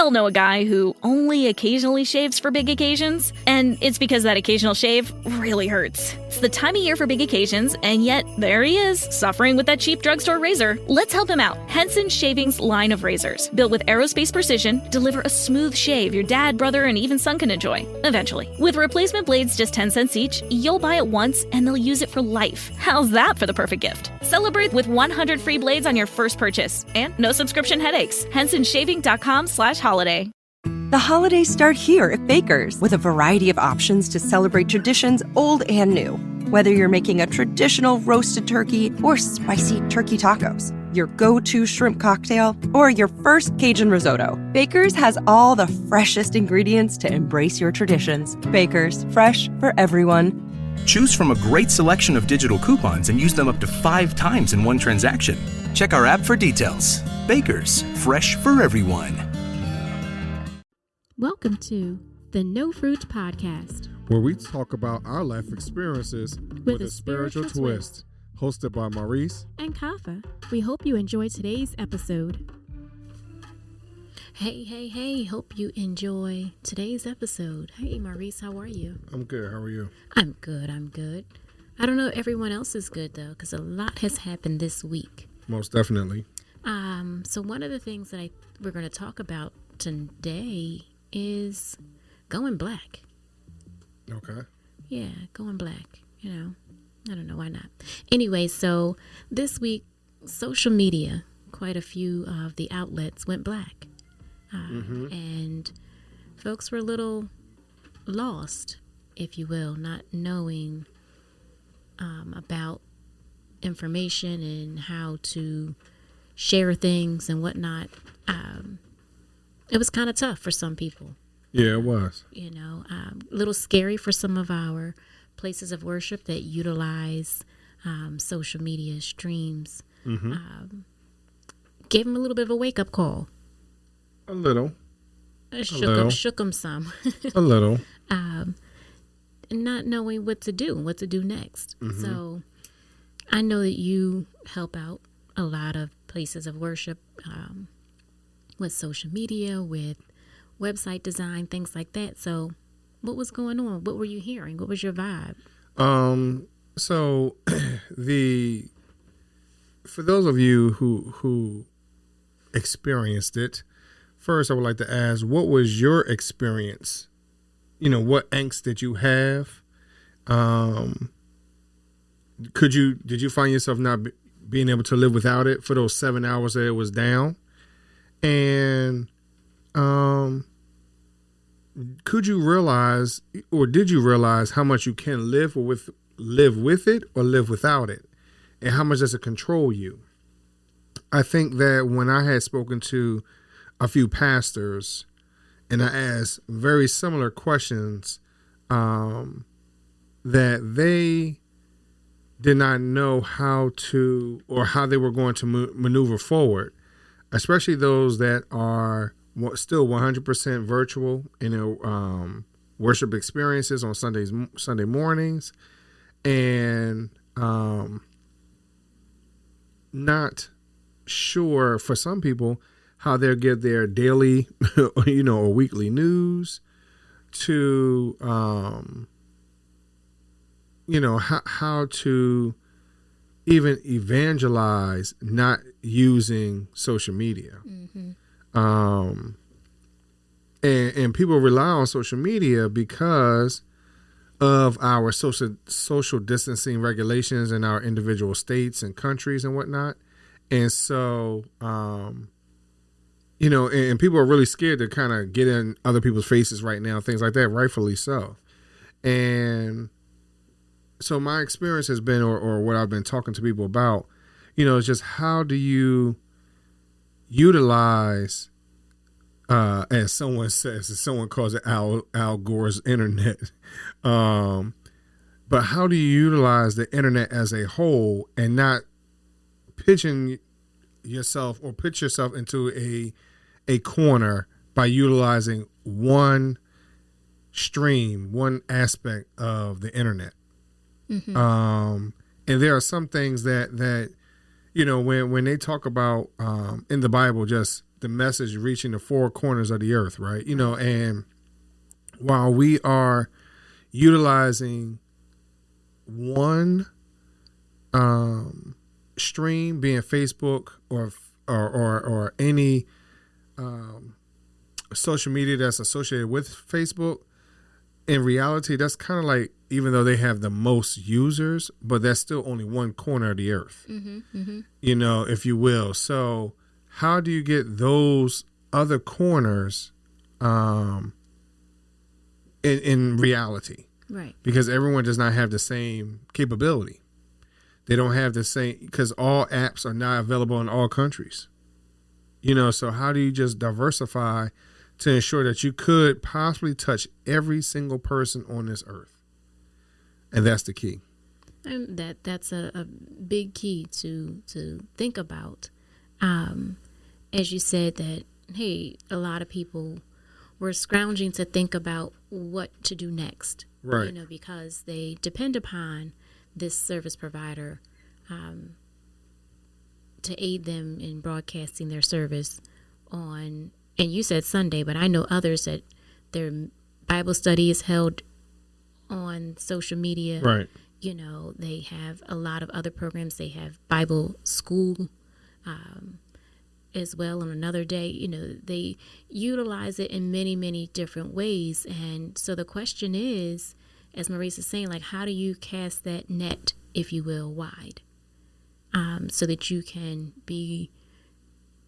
all know a guy who only occasionally shaves for big occasions, and it's because that occasional shave really hurts. It's the time of year for big occasions, and yet there he is, suffering with that cheap drugstore razor. Let's help him out. Henson Shaving's line of razors, built with aerospace precision, deliver a smooth shave your dad, brother, and even son can enjoy, eventually. With replacement blades just 10 cents each, you'll buy it once and they'll use it for life. How's that for the perfect gift? Celebrate with 100 free blades on your first purchase, and no subscription headaches. HensonShaving.com/holiday. The holidays start here at Baker's with a variety of options to celebrate traditions old and new. Whether you're making a traditional roasted turkey or spicy turkey tacos, your go-to shrimp cocktail, or your first Cajun risotto, Baker's has all the freshest ingredients to embrace your traditions. Baker's, fresh for everyone. Choose from a great selection of digital coupons and use them up to 5 times in one transaction. Check our app for details. Baker's, fresh for everyone. Welcome to the No Fruit Podcast, where we talk about our life experiences with a spiritual twist. Hosted by Maurice and Kafa. We hope you enjoy today's episode. Hey, hope you enjoy today's episode. Hey, Maurice, how are you? I'm good. How are you? I'm good. I don't know if everyone else is good, though, because a lot has happened this week. Most definitely. So one of the things that we're going to talk about today is going black. Okay. Yeah, going black, I don't know why not. Anyway, so this week, social media, quite a few of the outlets went black. And folks were a little lost, if you will, not knowing about information and how to share things and whatnot. It was kind of tough for some people. Yeah, it was. A little scary for some of our places of worship that utilize social media streams. Gave them a little bit of a wake-up call. A little. Shook them some. A little. And not knowing what to do next. So I know that you help out a lot of places of worship with social media, with website design, things like that. So what was going on? What were you hearing? What was your vibe? So for those of you who experienced it, first I would like to ask, what was your experience? What angst did you have? Did you find yourself not being able to live without it for those 7 hours that it was down? And could you realize, or did you realize how much you can live with it or live without it, and how much does it control you? I think that when I had spoken to a few pastors and I asked very similar questions, that they did not know how to, or how they were going to maneuver forward, especially those that are still 100% virtual in their worship experiences on Sunday mornings, and not sure for some people how they'll get their daily, or weekly news, to how to even evangelize not using social media. And people rely on social media because of our social distancing regulations in our individual states and countries and whatnot. And so, and people are really scared to kind of get in other people's faces right now, things like that, rightfully so. And so my experience has been, or what I've been talking to people about, is just how do you utilize, as someone says, as someone calls it Al Gore's internet. But how do you utilize the internet as a whole and not pitch yourself into a corner by utilizing one stream, one aspect of the internet? And there are some things that when they talk about in the Bible, just the message reaching the four corners of the earth, right? You know, and while we are utilizing one stream, being Facebook or any social media that's associated with Facebook, in reality, that's kind of like, even though they have the most users, but that's still only one corner of the earth, you know, if you will. So how do you get those other corners in reality? Right. Because everyone does not have the same capability. They don't have the same, because all apps are not available in all countries. You know, so how do you just diversify to ensure that you could possibly touch every single person on this earth? And that's the key. That's a big key to think about. As you said that, hey, a lot of people were scrounging to think about what to do next. Right. You know, because they depend upon this service provider to aid them in broadcasting their service on, and you said Sunday, but I know others that their Bible study is held on social media. Right. You know, they have a lot of other programs. They have Bible school as well on another day. You know, they utilize it in many, many different ways. And so the question is, as Maurice is saying, like, how do you cast that net, if you will, wide, so that you can be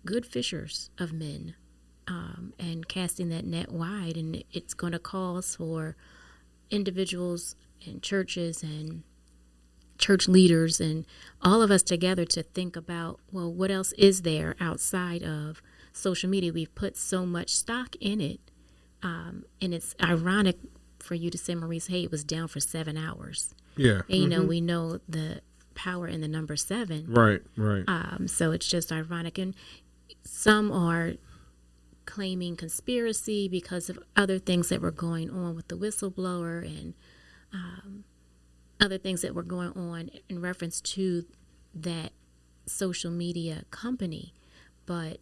good fishers of men, and casting that net wide. And it's going to cause for individuals and churches and church leaders and all of us together to think about, well, what else is there outside of social media? We've put so much stock in it, and it's ironic for you to say, Maurice, hey, it was down for 7 hours. Yeah. And, you know, we know the power in the number 7. Right, right. So it's just ironic. And some are claiming conspiracy because of other things that were going on with the whistleblower and other things that were going on in reference to that social media company. But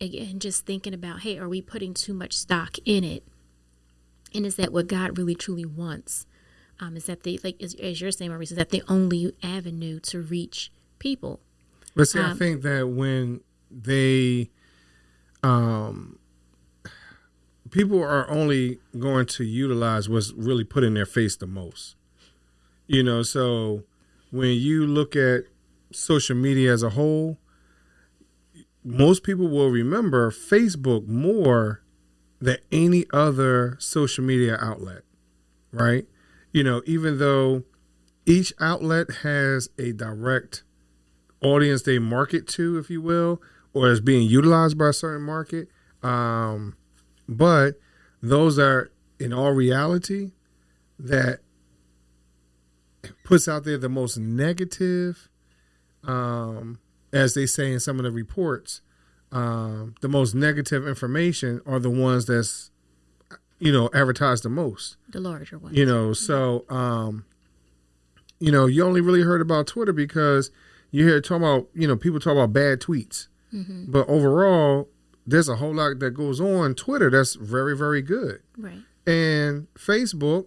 again, just thinking about, hey, are we putting too much stock in it? And is that what God really truly wants? Is that as you're saying, Maurice, is that the only avenue to reach people? But see, I think that when they, people are only going to utilize what's really put in their face the most. You know, so when you look at social media as a whole, most people will remember Facebook more than any other social media outlet, right? You know, even though each outlet has a direct audience they market to, if you will, or is being utilized by a certain market. But those are, in all reality, that puts out there the most negative, as they say in some of the reports, the most negative information are the ones that's, you know, advertised the most. The larger ones. You know, so, you know, you only really heard about Twitter because you hear talking about, you know, people talk about bad tweets. Mm-hmm. But overall, there's a whole lot that goes on Twitter that's very, very good. Right. And Facebook,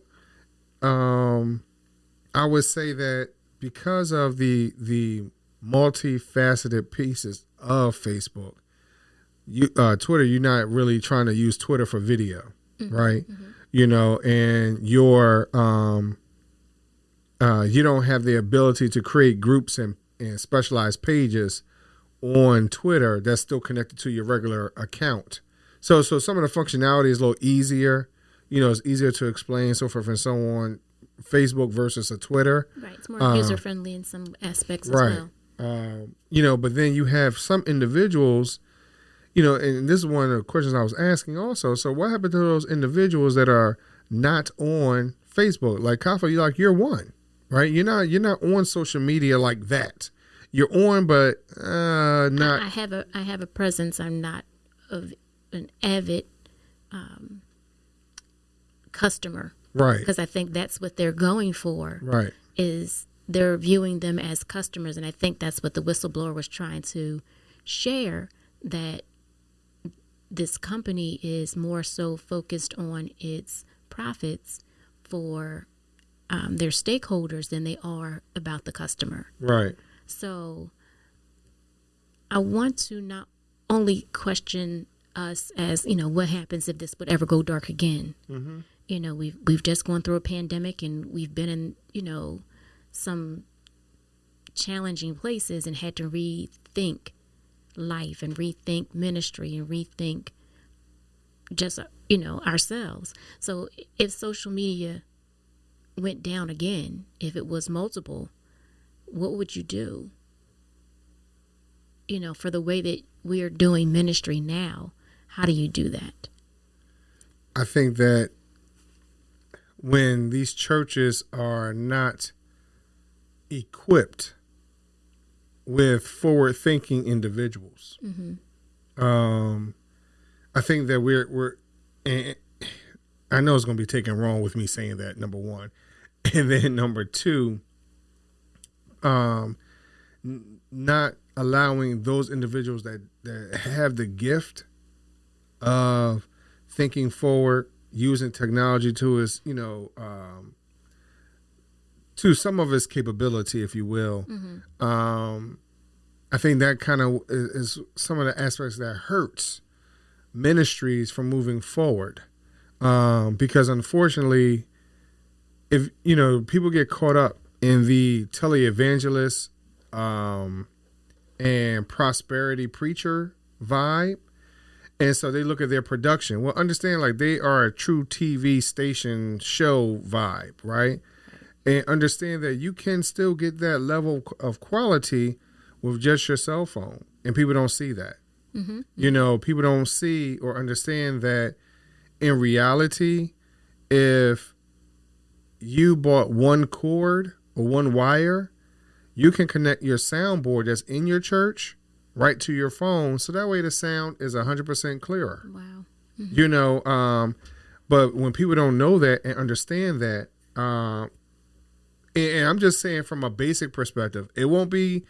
I would say that because of the multifaceted pieces of Facebook, Twitter, you're not really trying to use Twitter for video, right? Mm-hmm. You know, and you don't have the ability to create groups and specialized pages on Twitter that's still connected to your regular account. So some of the functionality is a little easier. You know, it's easier to explain, so forth and so on. Facebook versus a Twitter. Right. It's more user-friendly in some aspects as well. You know, but then you have some individuals, you know, and this is one of the questions I was asking also. So what happened to those individuals that are not on Facebook? Like Kafa, you're one, right? You're not on social media like that. You're on, but not. I have a presence. I'm not of an avid customer. Right. Because I think that's what they're going for. Right. Is they're viewing them as customers. And I think that's what the whistleblower was trying to share, that this company is more so focused on its profits for their stakeholders than they are about the customer. Right. So I want to not only question us as, what happens if this would ever go dark again. Mm-hmm. We've just gone through a pandemic, and we've been in, some challenging places and had to rethink life and rethink ministry and rethink just, ourselves. So if social media went down again, if it was multiple, what would you do? For the way that we're doing ministry now, how do you do that? I think that when these churches are not equipped with forward-thinking individuals, I think that we're and I know it's going to be taken wrong with me saying that, number one. And then number two, not allowing those individuals that have the gift of thinking forward, using technology to its, to some of its capability, if you will. I think that kind of is some of the aspects that hurts ministries from moving forward. Because unfortunately, if, people get caught up in the televangelist and prosperity preacher vibe, and so they look at their production. Well, understand, like, they are a true TV station show vibe, right? And understand that you can still get that level of quality with just your cell phone, and people don't see that. People don't see or understand that in reality, if you bought one cord or one wire, you can connect your soundboard that's in your church right to your phone, so that way the sound is 100% clearer. Wow. But when people don't know that and understand that, and I'm just saying from a basic perspective, it won't be,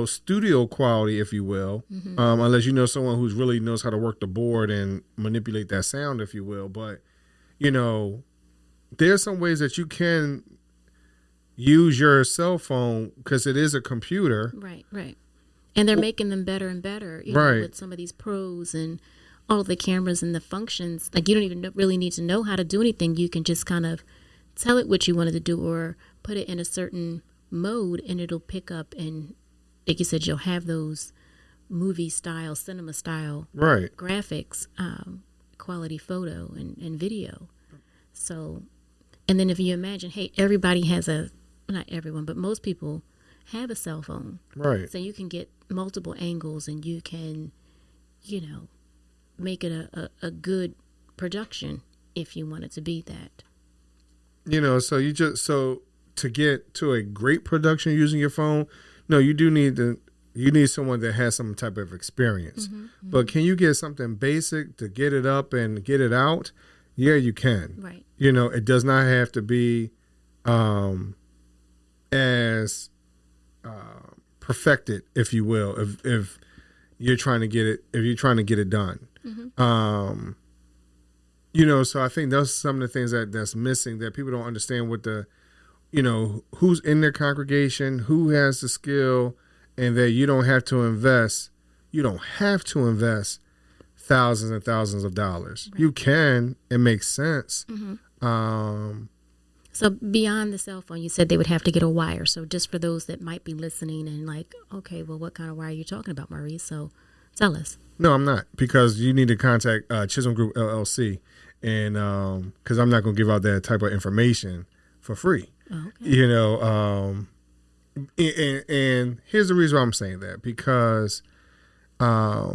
studio quality, if you will, unless you know someone who's really knows how to work the board and manipulate that sound, if you will. But, there's some ways that you can use your cell phone because it is a computer. Right. And they're making them better and better, with some of these pros and all the cameras and the functions. Like, you don't even really need to know how to do anything. You can just kind of tell it what you wanted to do or put it in a certain mode, and it'll pick up. And like you said, you'll have those movie style, cinema style graphics, quality photo and video. So, and then if you imagine, hey, everybody has not everyone, but most people have a cell phone. Right. So you can get multiple angles, and you can, make it a good production if you want it to be that. So to get to a great production using your phone, no, you need someone that has some type of experience. But can you get something basic to get it up and get it out? Yeah, you can. Right. It does not have to be as perfected, if you will, if you're trying to get it done. So I think those are some of the things that's missing, that people don't understand what the, who's in their congregation, who has the skill, and that you don't have to invest thousands and thousands of dollars. Right. You can. It makes sense. So beyond the cell phone, you said they would have to get a wire. So just for those that might be listening and like, okay, well, what kind of wire are you talking about, Maurice? So tell us. No, I'm not, because you need to contact Chisholm Group LLC, and because I'm not going to give out that type of information for free. Oh, okay. And here's the reason why I'm saying that, because I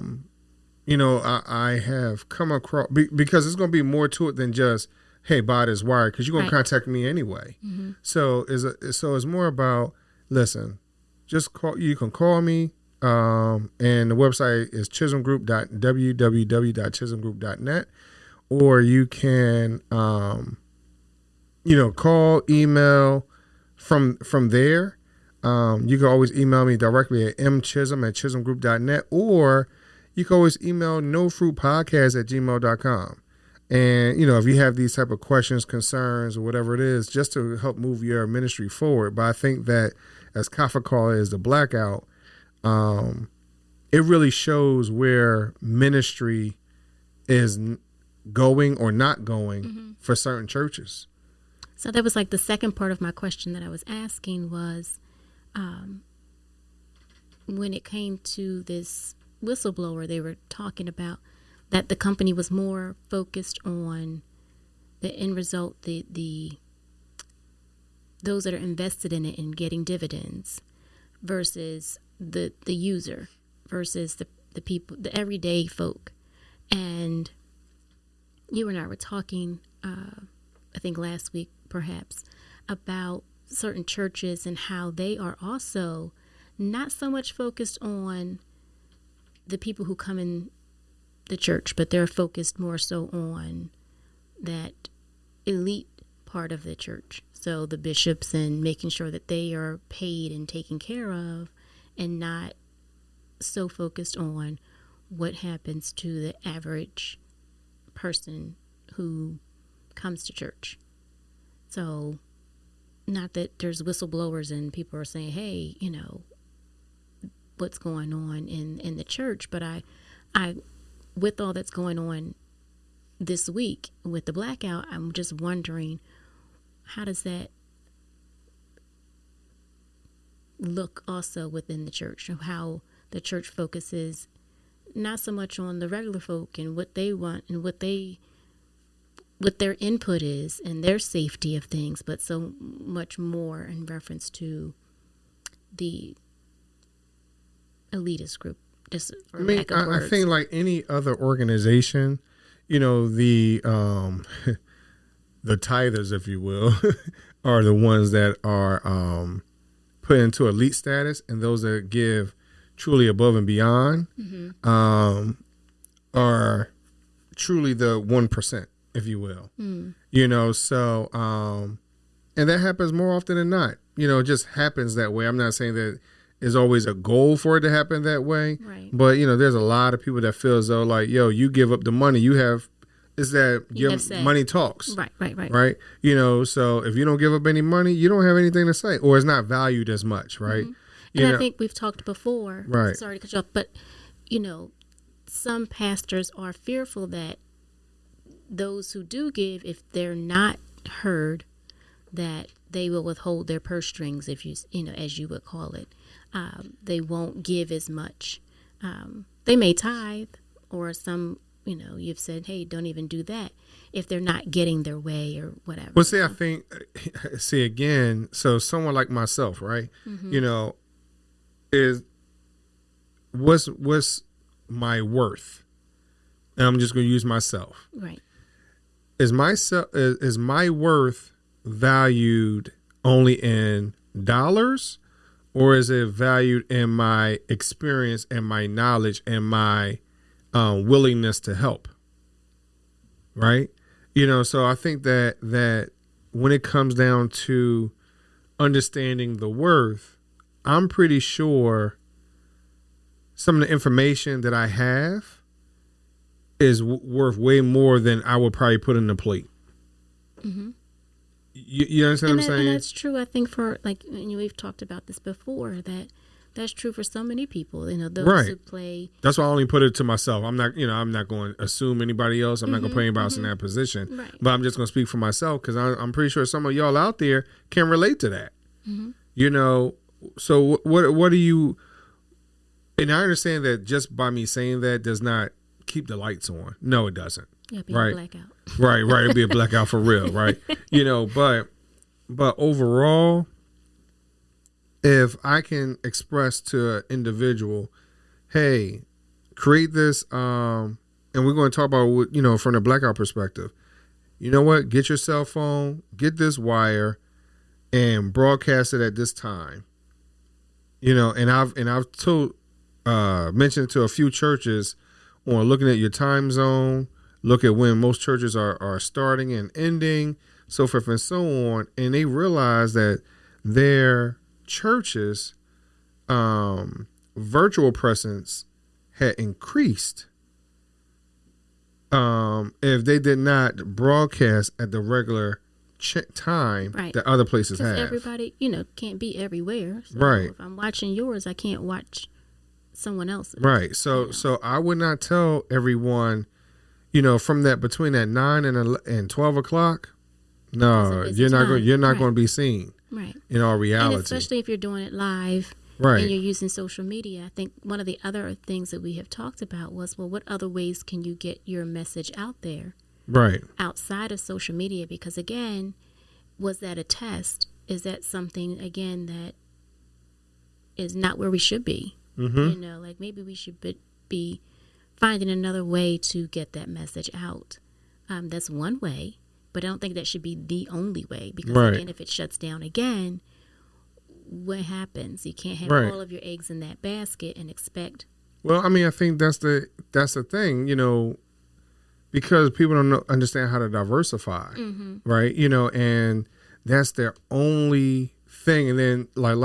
have come across, because it's going to be more to it than just, hey, buy this wire, because you're going to contact me anyway. So it's more about, listen, just call. You can call me, and the website is www.chisholmgroup.net, or you can call, email from there. You can always email me directly at mchisholm@chisholmgroup.net, or you can always email nofruitpodcast@gmail.com. And, if you have these type of questions, concerns, or whatever it is, just to help move your ministry forward. But I think that, as Kafa call it, is the Blackout, it really shows where ministry is going or not going for certain churches. So that was like the second part of my question that I was asking was, when it came to this whistleblower, they were talking about that the company was more focused on the end result, the those that are invested in it and getting dividends versus the user versus the people, the everyday folk. And you and I were talking, I think last week perhaps, about certain churches and how they are also not so much focused on the people who come in the church, but they're focused more so on that elite part of the church. So the bishops, and making sure that they are paid and taken care of, and not so focused on what happens to the average person who comes to church. So not that there's whistleblowers and people are saying, hey, what's going on in the church, but I with all that's going on this week with the blackout, I'm just wondering, how does that look also within the church, how the church focuses not so much on the regular folk and what they want and what their input is and their safety of things, but so much more in reference to the elitist group. Just for lack of words. I think like any other organization, the the tithers, if you will, are the ones that are put into elite status, and those that give truly above and beyond are truly the 1%, if you will. So and that happens more often than not. It just happens that way. I'm not saying that is always a goal for it to happen that way. Right. But, there's a lot of people that feel as though like, you give up the money you have, is that your money talks. Right. Right. So if you don't give up any money, you don't have anything to say, or it's not valued as much. Right. And I think we've talked before. Right. Sorry to cut you off, but, some pastors are fearful that those who do give, if they're not heard, that they will withhold their purse strings, if as you would call it. They won't give as much. They may tithe, or some, you've said, hey, don't even do that if they're not getting their way or whatever. Well, I think, again, so someone like myself, right? Is what's my worth? And I'm just going to use myself. Right. Is my worth valued only in dollars, or is it valued in my experience and my knowledge and my willingness to help? Right. So I think that when it comes down to understanding the worth, I'm pretty sure some of the information that I have is worth way more than I would probably put in the plate. Mm-hmm. You understand what I'm saying? And that's true. I think for we've talked about this before, that's true for so many people. Those who play. That's why I only put it to myself. I'm not going to assume anybody else. I'm not going to put anybody else in that position. Right. But I'm just going to speak for myself, because I'm pretty sure some of y'all out there can relate to that. Mm-hmm. So what do you? And I understand that just by me saying that does not keep the lights on. No, it doesn't. Yeah, be right. a blackout. Right. It'd be a blackout for real, right? But overall, if I can express to an individual, hey, create this, and we're going to talk about, from the blackout perspective, you know what? Get your cell phone, get this wire, and broadcast it at this time. And I've told, mentioned to a few churches on looking at your time zone, look at when most churches are starting and ending, so forth and so on. And they realize that their churches' virtual presence had increased if they did not broadcast at the regular time that other places have. Everybody, can't be everywhere. So right. If I'm watching yours, I can't watch someone else's. Right. So I would not tell everyone, from that between that 9 and 12 o'clock. No, you're not going to be seen. Right. In all reality. And especially if you're doing it live. Right. And you're using social media. I think one of the other things that we have talked about was, what other ways can you get your message out there? Right. Outside of social media, because again, was that a test? Is that something again that is not where we should be? Mm-hmm. Like maybe we should be finding another way to get that message out. That's one way, but I don't think that should be the only way, because again, if it shuts down again, what happens? You can't have all of your eggs in that basket and expect. Well, I mean, I think that's the thing, because people don't understand how to diversify, right? And that's their only thing. And then like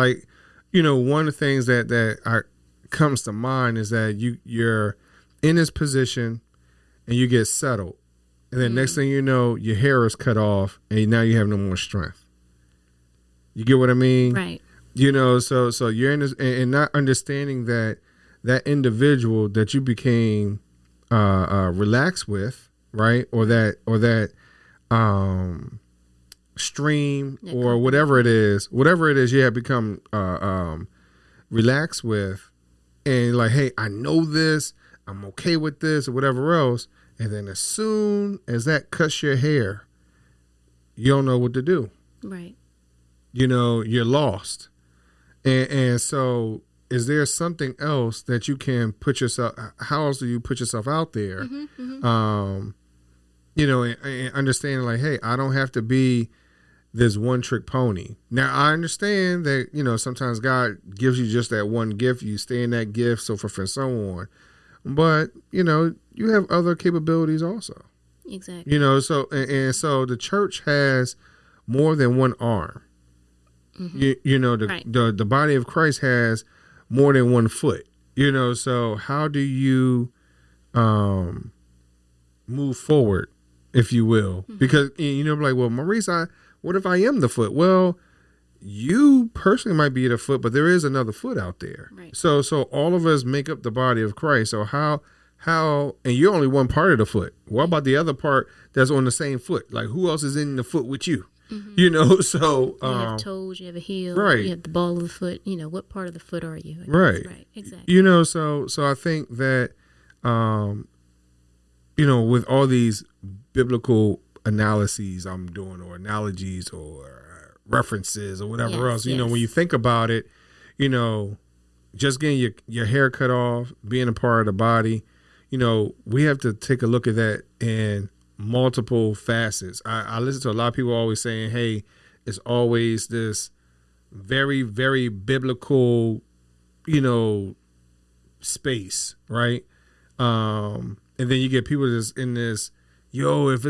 one of the things that comes to mind is that you're in this position and you get settled. And then next thing you know, your hair is cut off and now you have no more strength. You get what I mean? Right. So you're in this and not understanding that individual that you became relaxed with, right? Or that stream or whatever it is you have become relaxed with, and like, hey, I know this, I'm okay with this, or whatever else. And then as soon as that cuts your hair, you don't know what to do. Right. You're lost. And so is there something else that you can put yourself, how else do you put yourself out there? And understanding like, hey, I don't have to be this one trick pony. Now I understand that, sometimes God gives you just that one gift, you stay in that gift, so forth and so on. But, you have other capabilities also. Exactly. So the church has more than one arm. The body of Christ has more than one foot. So how do you move forward, if you will? Because like, well, Maurice, what if I am the foot? Well, you personally might be the foot, but there is another foot out there. Right. So all of us make up the body of Christ. So how and you're only one part of the foot. What about the other part that's on the same foot? Like, who else is in the foot with you? So you have toes, you have a heel, right. You have the ball of the foot. What part of the foot are you? Right. Right. Exactly. So I think that with all these biblical analyses I'm doing, or analogies, or references, or whatever else, when you think about it, just getting your hair cut off, being a part of the body, we have to take a look at that in multiple facets. I listen to a lot of people always saying, hey, it's always this very, very biblical, space, right? And then you get people that's in this, if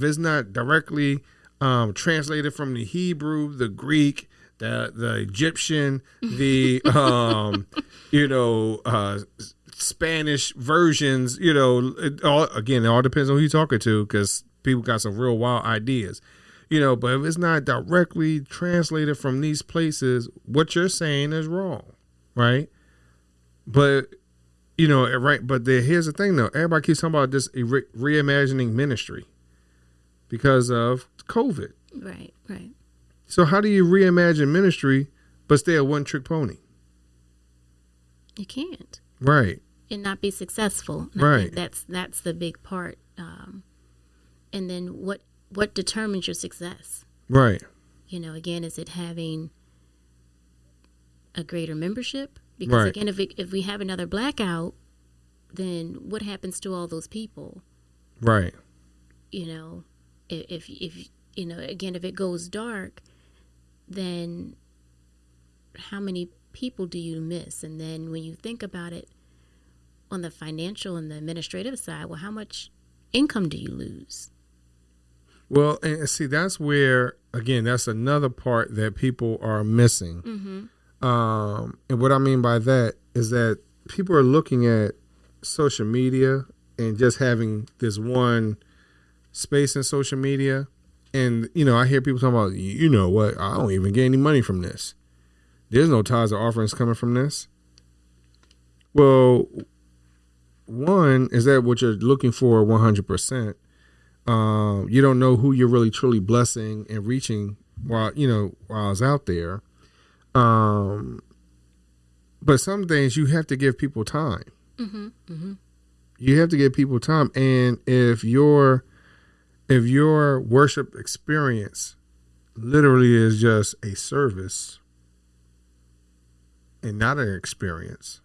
it's not directly translated from the Hebrew, the Greek, the Egyptian, the Spanish versions, it all depends on who you're talking to, because people got some real wild ideas, but if it's not directly translated from these places, what you're saying is wrong, right? But here's the thing though, everybody keeps talking about this reimagining ministry because of COVID. Right. So how do you reimagine ministry but stay a one-trick pony? You can't. Right. And not be successful. And right. I think that's the big part. And then what determines your success? Right. Again, is it having a greater membership? Because again, if we have another blackout, then what happens to all those people? Right. If again, if it goes dark, then how many people do you miss? And then when you think about it on the financial and the administrative side, well, how much income do you lose? Well, and see, that's where, again, that's another part that people are missing. And what I mean by that is that people are looking at social media and just having this one space in social media. And, you know, I hear people talking about, you know what, I don't even get any money from this. There's no tithes or offerings coming from this. Well, one, is that what you're looking for 100%? You don't know who you're really truly blessing and reaching while I was out there. But some things you have to give people time. Mm-hmm, mm-hmm. You have to give people time. And if your worship experience literally is just a service and not an experience,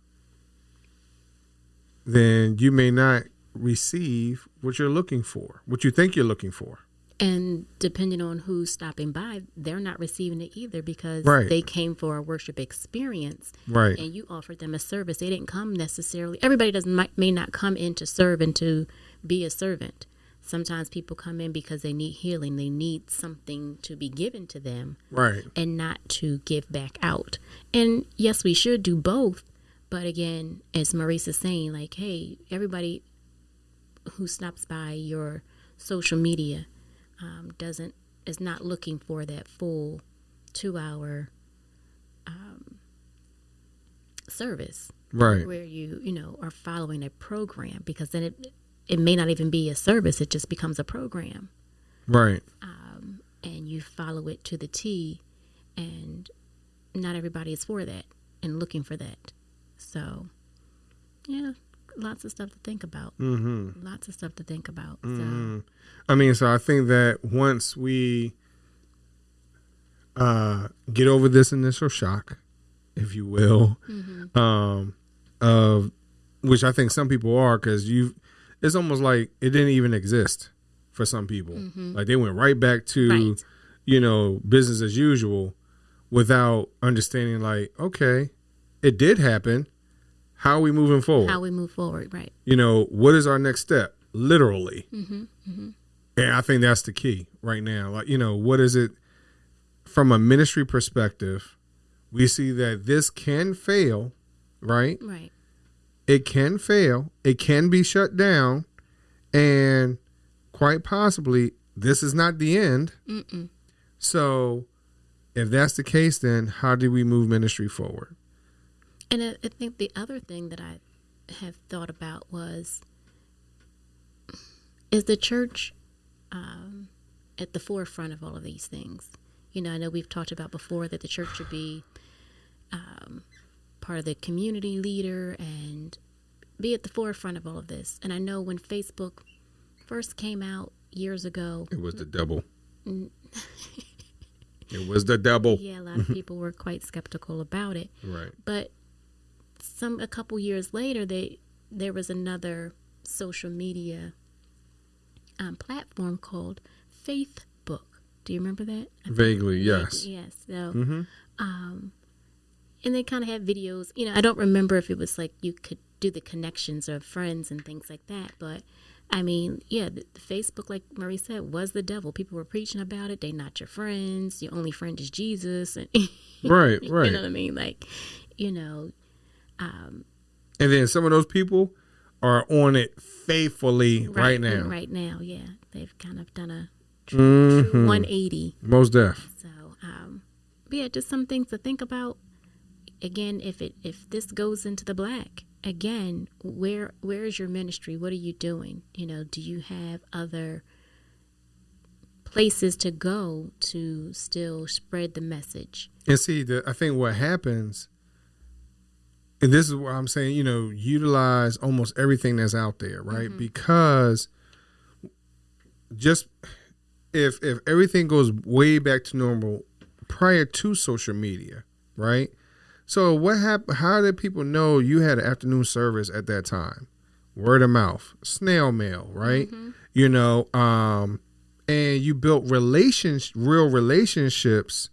then you may not receive what you're looking for, what you think you're looking for. And depending on who's stopping by, they're not receiving it either because they came for a worship experience. Right. And you offered them a service. They didn't come necessarily. Everybody may not come in to serve and to be a servant. Sometimes people come in because they need healing. They need something to be given to them. Right. And not to give back out. And yes, we should do both. But again, as Maurice is saying, like, hey, everybody who stops by your social media is not looking for that full 2-hour service, right? Where you are following a program, because then it may not even be a service; it just becomes a program, right? And you follow it to the T, and not everybody is for that and looking for that. So, yeah. Lots of stuff to think about. Mm-hmm. Lots of stuff to think about. Mm-hmm. So I think that once we get over this initial shock, if you will, of which I think some people are, because it's almost like it didn't even exist for some people. Mm-hmm. Like they went right back to, business as usual without understanding, like, okay, it did happen. How are we moving forward? How we move forward, right. What is our next step? Literally. Mm-hmm, mm-hmm. And I think that's the key right now. Like, what is it from a ministry perspective? We see that this can fail, right? Right. It can fail. It can be shut down. And quite possibly, this is not the end. Mm-mm. So if that's the case, then how do we move ministry forward? And I think the other thing that I have thought about is the church at the forefront of all of these things. I know we've talked about before that the church should be part of the community leader and be at the forefront of all of this. And I know when Facebook first came out years ago, it was the devil. It was the devil. Yeah, a lot of people were quite skeptical about it. Right. But a couple years later, there was another social media platform called Facebook. Do you remember that? Vaguely, yes. Yes. So, and they kind of had videos. I don't remember if it was like you could do the connections of friends and things like that. But I mean, yeah, the Facebook, like Marie said, was the devil. People were preaching about it. They not your friends. Your only friend is Jesus. And right. You know what I mean? Like, and then some of those people are on it faithfully right now. Right now, yeah. They've kind of done a true 180. Most def. So, but yeah, just some things to think about. Again, if this goes into the black, again, where is your ministry? What are you doing? Do you have other places to go to still spread the message? And see, I think what happens, and this is what I'm saying, utilize almost everything that's out there, right? Mm-hmm. Because just if everything goes way back to normal prior to social media, right? So what happened? How did people know you had an afternoon service at that time? Word of mouth, snail mail, right? Mm-hmm. And you built real relationships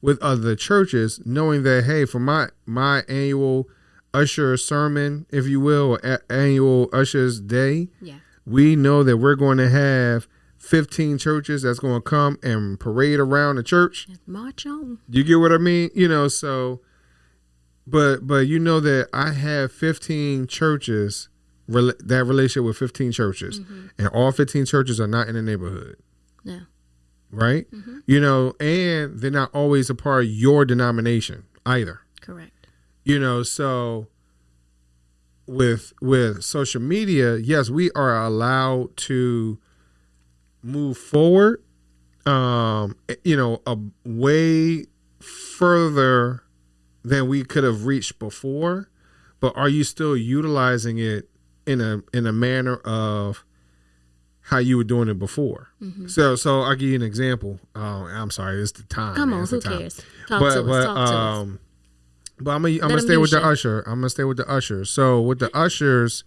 with other churches, knowing that, hey, for my annual usher sermon, if you will, or annual ushers day, we know that we're going to have 15 churches that's going to come and parade around the church. March on. You get what I mean? So, but that I have 15 churches that relationship with 15 churches, and all 15 churches are not in the neighborhood. No. Right? You know, and they're not always a part of your denomination either. Correct. You know, so with social media, yes, we are allowed to move forward, you know, a way further than we could have reached before. But are you still utilizing it in a manner of how you were doing it before? So I'll give you an example. I'm sorry, it's the time. Come man. on, It's who the time. cares? Talk to us. But I'm gonna stay with the usher. I'm gonna stay with the ushers. So with the ushers,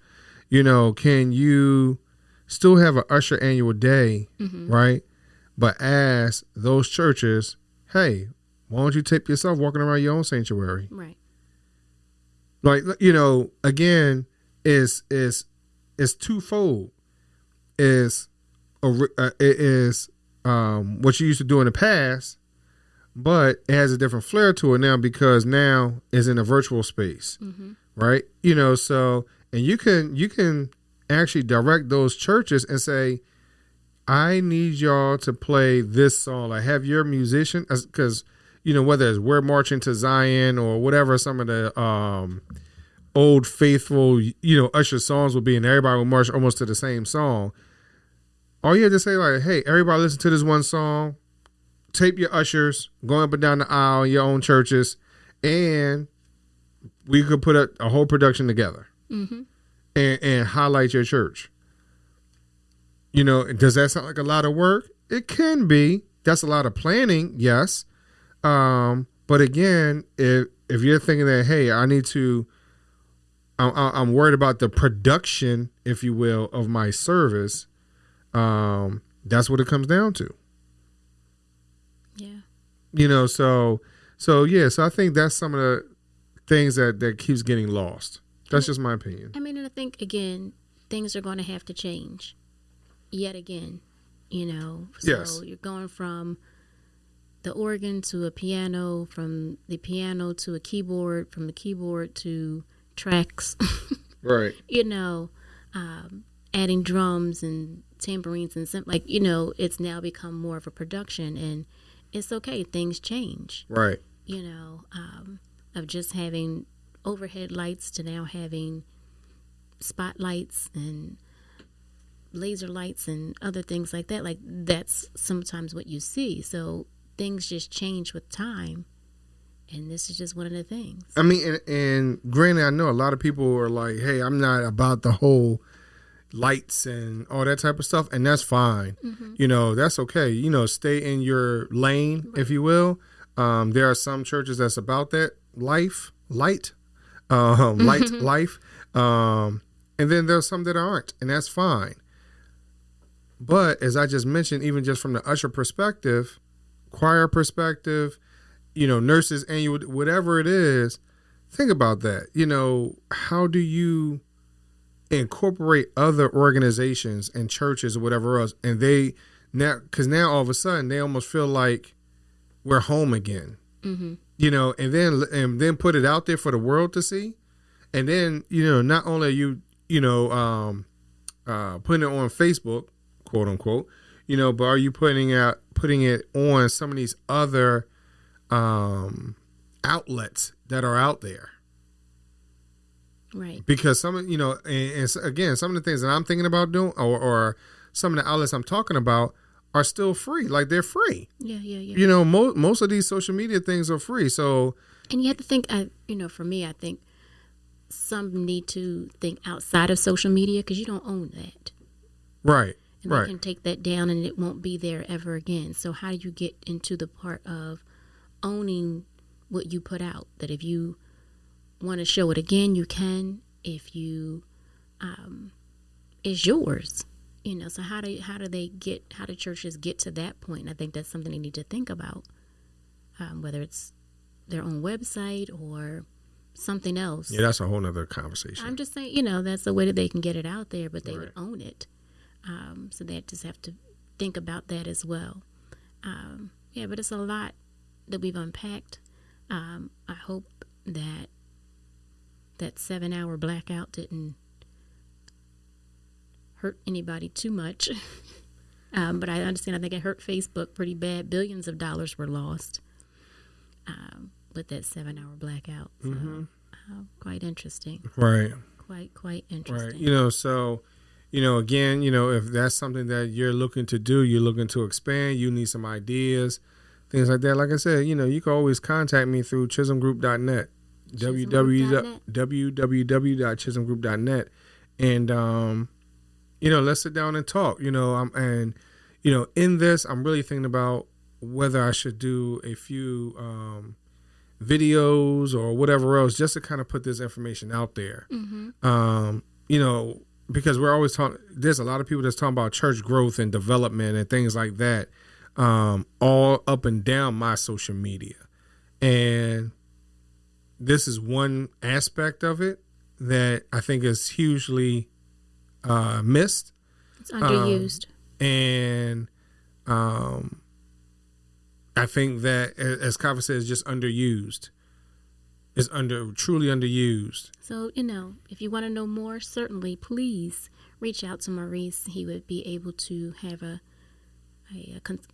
you know, can you still have an usher annual day, right? But ask those churches, hey, why don't you tip yourself walking around your own sanctuary? Right. Like, you know, again, is twofold. It is what you used to do in the past, but it has a different flair to it now because now it's in a virtual space, right? You know, so, and you can actually direct those churches and say, I need y'all to play this song. Like, have your musician, because, you know, whether it's We're Marching to Zion or whatever some of the old faithful, you know, usher songs will be, and everybody will march almost to the same song. All you have to say, like, hey, everybody listen to this one song, tape your ushers, going up and down the aisle in your own churches, and we could put a whole production together and highlight your church. You know, does that sound like a lot of work? It can be. That's a lot of planning, yes. But again, if you're thinking that, hey, I'm worried about the production, if you will, of my service, that's what it comes down to. Yeah. You know, so I think that's some of the things that keeps getting lost. That's just my opinion. I mean, and I think, again, things are going to have to change yet again, you know. So yes. You're going from the organ to a piano, from the piano to a keyboard, from the keyboard to tracks. Right. You know, adding drums and tambourines and something, like, you know, it's now become more of a production, and it's okay. Things change. Right. You know, of just having overhead lights to now having spotlights and laser lights and other things like that. Like, that's sometimes what you see. So things just change with time, and this is just one of the things. I mean, and granted, I know a lot of people are like, hey, I'm not about the whole lights and all that type of stuff, and that's fine. You know, that's okay. You know, stay in your lane, right, if you will. There are some churches that's about that light, life. And then there's some that aren't, and that's fine. But as I just mentioned, even just from the usher perspective, choir perspective, you know, nurses annual, whatever it is, think about that. You know, how do you incorporate other organizations and churches or whatever else? And they because now all of a sudden they almost feel like we're home again. You know, and then put it out there for the world to see. And then, you know, not only are you, you know, putting it on Facebook, quote unquote, you know, but are you putting it on some of these other outlets that are out there? Right. Because some of, you know, and again, some of the things that I'm thinking about doing or some of the outlets I'm talking about are still free. Like, they're free. Yeah. You know, most of these social media things are free. So, and you have to think, you know, for me, I think some need to think outside of social media, because you don't own that. Right. And right. they can take that down and it won't be there ever again. So how do you get into the part of owning what you put out? That if you want to show it again, you can. If you, it's yours. You know, so how do churches get to that point? And I think that's something they need to think about, whether it's their own website or something else. Yeah, that's a whole nother conversation. I'm just saying, you know, that's the way that they can get it out there, but they would own it. So they just have to think about that as well. Yeah, but it's a lot that we've unpacked. I hope that 7-hour blackout didn't hurt anybody too much. But I understand, I think it hurt Facebook pretty bad. Billions of dollars were lost with that 7-hour blackout. So, quite interesting. Right. Quite interesting. Right. So, again, if that's something that you're looking to do, you're looking to expand, you need some ideas, things like that. Like I said, you can always contact me through chisholmgroup.net, www.chisholmgroup.net. And, let's sit down and talk, in this, I'm really thinking about whether I should do a few videos or whatever else, just to kind of put this information out there. Because we're always talking, there's a lot of people that's talking about church growth and development and things like that, all up and down my social media. And this is one aspect of it that I think is hugely missed. It's underused. And I think that, as Kava says, just underused. It's truly underused. So, if you want to know more, certainly please reach out to Maurice. He would be able to have a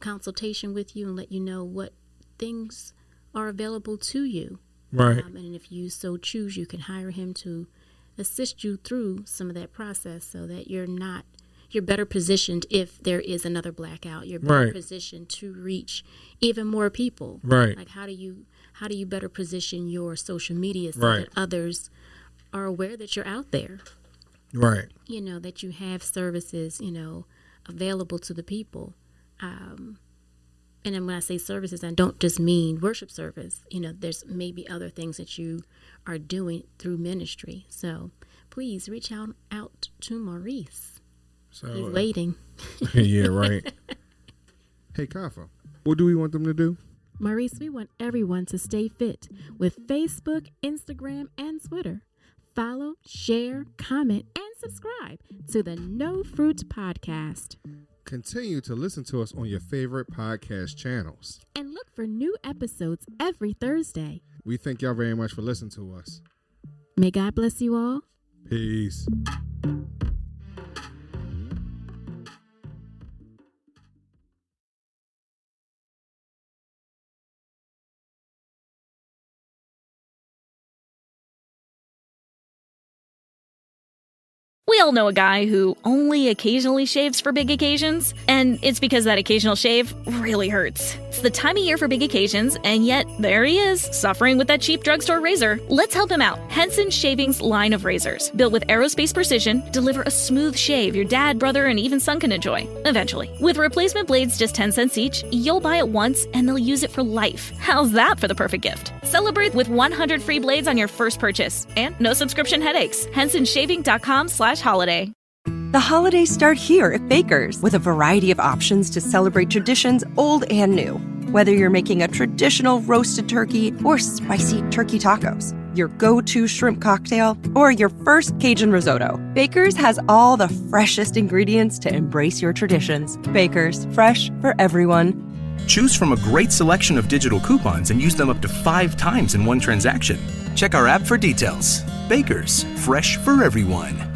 consultation with you and let you know what things are available to you. Right. And if you so choose, you can hire him to assist you through some of that process so that you're better positioned if there is another blackout. You're better positioned to reach even more people. Right. Like how do you better position your social media so that others are aware that you're out there? Right. That you have services, available to the people. And then when I say services, I don't just mean worship service. There's maybe other things that you are doing through ministry. So please reach out to Maurice. So, he's waiting. Yeah, right. Hey, Kafa, what do we want them to do? Maurice, we want everyone to stay fit with Facebook, Instagram, and Twitter. Follow, share, comment, and subscribe to the No Fruit Podcast. Continue to listen to us on your favorite podcast channels. And look for new episodes every Thursday. We thank y'all very much for listening to us. May God bless you all. Peace. We all know a guy who only occasionally shaves for big occasions, and it's because that occasional shave really hurts. It's the time of year for big occasions, and yet there he is, suffering with that cheap drugstore razor. Let's help him out. Henson Shaving's line of razors, built with aerospace precision, deliver a smooth shave your dad, brother, and even son can enjoy, eventually. With replacement blades just 10 cents each, you'll buy it once, and they'll use it for life. How's that for the perfect gift? Celebrate with 100 free blades on your first purchase, and no subscription headaches. HensonShaving.com/holiday. The holidays start here at Baker's with a variety of options to celebrate traditions old and new. Whether you're making a traditional roasted turkey or spicy turkey tacos, your go-to shrimp cocktail, or your first Cajun risotto, Baker's has all the freshest ingredients to embrace your traditions. Baker's, fresh for everyone. Choose from a great selection of digital coupons and use them up to 5 times in one transaction. Check our app for details. Baker's, fresh for everyone.